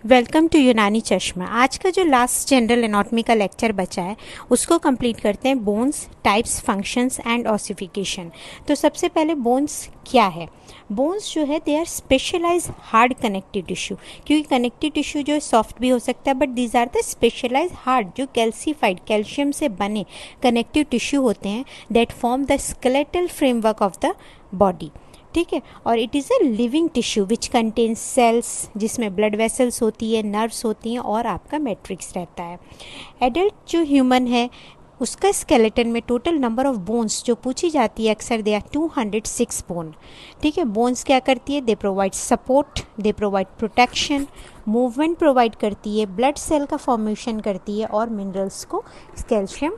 Welcome to यूनानी चश्मा। आज का जो लास्ट जनरल एनाटॉमी का लेक्चर बचा है उसको कंप्लीट करते हैं। Bones, types, functions and ossification. तो सबसे पहले बोन्स क्या है। बोन्स जो है they are specialize hard connective tissue, क्योंकि कनेक्टिव टिश्यू जो है सॉफ्ट भी हो सकता है, but these are the specialize hard जो कैल्सीफाइड कैल्शियम से बने कनेक्टिव टिश्यू होते हैं that form the skeletal framework of the body. ठीक है, और it is a living tissue which contains cells, जिसमें ब्लड वेसल्स होती है, नर्व्स होती हैं और आपका मैट्रिक्स रहता है। एडल्ट जो ह्यूमन है उसका स्केलेटन में टोटल नंबर ऑफ बोन्स जो पूछी जाती है अक्सर दे आर 206 बोन। ठीक है, बोन्स क्या करती है, they provide support, they provide protection, movement provide करती है, ब्लड सेल का फॉर्मेशन करती है और मिनरल्स को कैल्शियम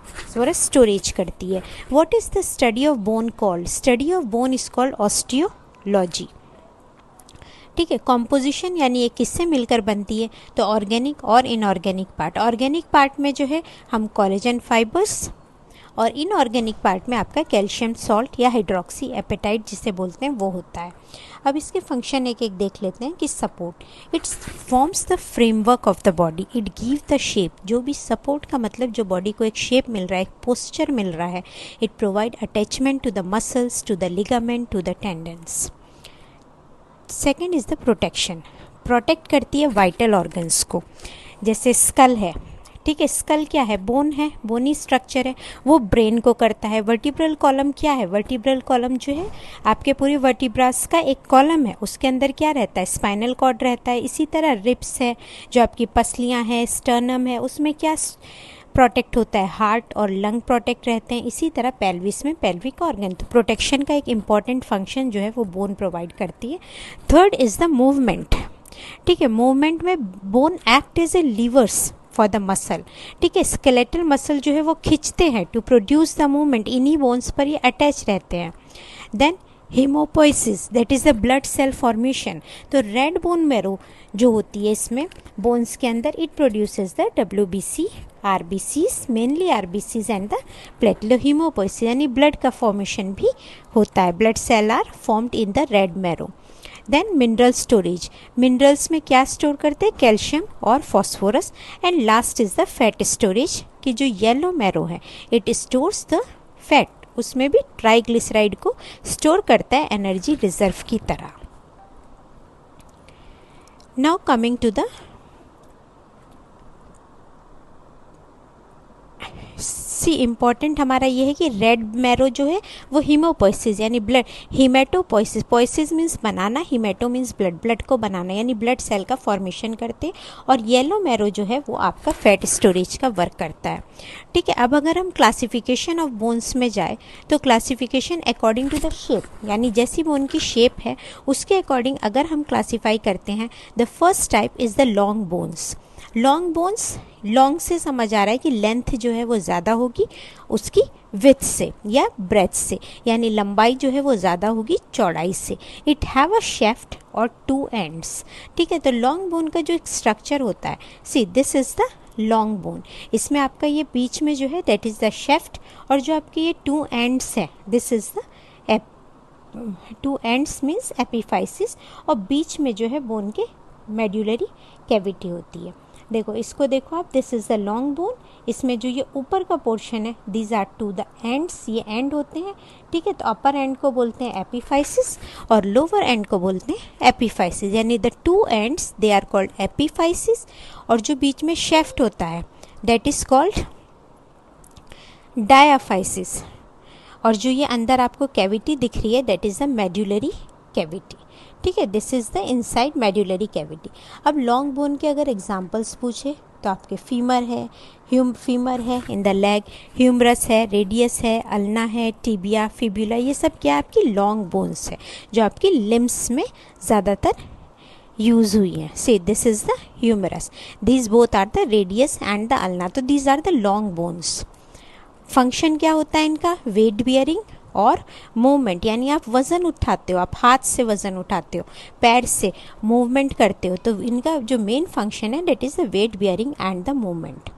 स्टोरेज करती है। What is the study of bone called? Study of bone is called osteology. ठीक है, कॉम्पोजिशन यानी ये किससे मिलकर बनती है, तो ऑर्गेनिक और इनऑर्गेनिक पार्ट। ऑर्गेनिक पार्ट में जो है हम कोलेजन फाइबर्स और इनऑर्गेनिक पार्ट में आपका कैल्शियम सॉल्ट या हाइड्रोक्सी एपेटाइट जिसे बोलते हैं वो होता है। अब इसके फंक्शन एक एक देख लेते हैं कि support, it's forms the framework of the body, it give the shape. जो भी सपोर्ट का मतलब जो बॉडी को एक शेप मिल रहा है, एक पोस्चर मिल रहा है। It provide attachment to the muscles, to the ligament, to the tendons. Second is the protection, protect करती है वाइटल ऑर्गन्स को। जैसे स्कल है, ठीक है, स्कल क्या है, बोन है, बोनी स्ट्रक्चर है, वो ब्रेन को करता है। वर्टिब्रल कॉलम क्या है, वर्टिब्रल कॉलम जो है आपके पूरे वर्टिब्रास का एक कॉलम है, उसके अंदर क्या रहता है, स्पाइनल कॉर्ड रहता है। इसी तरह रिब्स है, जो आपकी पसलियाँ हैं, स्टर्नम है, उसमें क्या प्रोटेक्ट होता है, हार्ट और लंग प्रोटेक्ट रहते हैं। इसी तरह पेल्विस में पेल्विक ऑर्गन। तो प्रोटेक्शन का एक इम्पॉर्टेंट फंक्शन जो है वो बोन प्रोवाइड करती है। Third is the movement. ठीक है, मूवमेंट में bone act as a levers for the muscle. ठीक है, स्केलेटल मसल जो है वो खींचते हैं टू प्रोड्यूस द मूवमेंट, इन्हीं बोन्स पर ये अटैच रहते हैं। Then hemopoiesis, that is the blood cell formation. तो रेड बोन मैरो जो होती है इसमें बोन्स के अंदर, it produces the WBC, RBCs, mainly RBCs and the platelet haemopoiesis, यानी ब्लड का फॉर्मेशन भी होता है। Blood cell are formed in the red marrow. Then mineral storage, minerals में क्या स्टोर करते हैं, कैल्शियम और phosphorus. And last is the fat storage, कि जो येलो मैरो है इट स्टोर्स द फैट, उसमें भी ट्राइग्लिसराइड को स्टोर करता है एनर्जी रिजर्व की तरह। Now coming to the important हमारा ये है कि रेड मैरो जो है वो हीमोपोइसिस यानी ब्लड, हीमेटोपोइसिस, पोइसिस मीन्स बनाना, हीमेटो मीन्स ब्लड, ब्लड को बनाना यानी ब्लड सेल का फॉर्मेशन करते, और येलो मैरो जो है वो आपका फैट स्टोरेज का वर्क करता है। ठीक है, अब अगर हम क्लासिफिकेशन ऑफ बोन्स में जाए तो classification according to the shape, यानी जैसी बोन की शेप है उसके अकॉर्डिंग अगर हम क्लासीफाई करते हैं। The first type is the long bones. Long bones, long से समझ आ रहा है कि लेंथ जो है वो ज़्यादा होगी उसकी विड्थ से या ब्रेथ से, यानी लंबाई जो है वो ज़्यादा होगी चौड़ाई से। इट हैव अ शेफ्ट और 2 एंड्स। ठीक है, तो लॉन्ग बोन का जो एक स्ट्रक्चर होता है, see this is the long bone. इसमें आपका ये बीच में जो है दैट इज़ द शेफ्ट, और जो आपके ये 2 एंड्स है this is the 2 ends means epiphysis, और बीच में जो है बोन के मेड्यूलरी कैविटी होती है। देखो इसको देखो आप, this is the long bone, इसमें जो ये ऊपर का पोर्शन है दीज आर 2 द एंड्स, ये एंड होते हैं। ठीक है, तो अपर एंड को बोलते हैं एपिफाइसिस और लोअर एंड को बोलते हैं एपिफाइसिस, यानी the 2 ends they are called epiphysis, और जो बीच में शेफ्ट होता है दैट इज़ कॉल्ड डायाफाइसिस, और जो ये अंदर आपको कैविटी दिख रही है that is the medullary cavity. ठीक है, this is the inside medullary cavity. अब लॉन्ग बोन के अगर एग्जांपल्स पूछे तो आपके फीमर है, फीमर है इन द लेग, ह्यूमरस है, रेडियस है, अल्ना है, टिबिया, फिब्यूला, ये सब क्या आपकी लॉन्ग बोन्स है जो आपकी लिम्स में ज़्यादातर यूज़ हुई है। So this is the humerus, these both are the radius and the ulna, तो these are the long bones. Function क्या होता है इनका, वेट बियरिंग और मूवमेंट, यानी आप वज़न उठाते हो, आप हाथ से वज़न उठाते हो, पैर से मूवमेंट करते हो, तो इनका जो मेन फंक्शन है that is the weight bearing and the movement.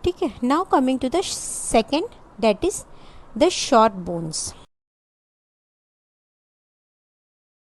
ठीक है, now coming to the second that is the short bones.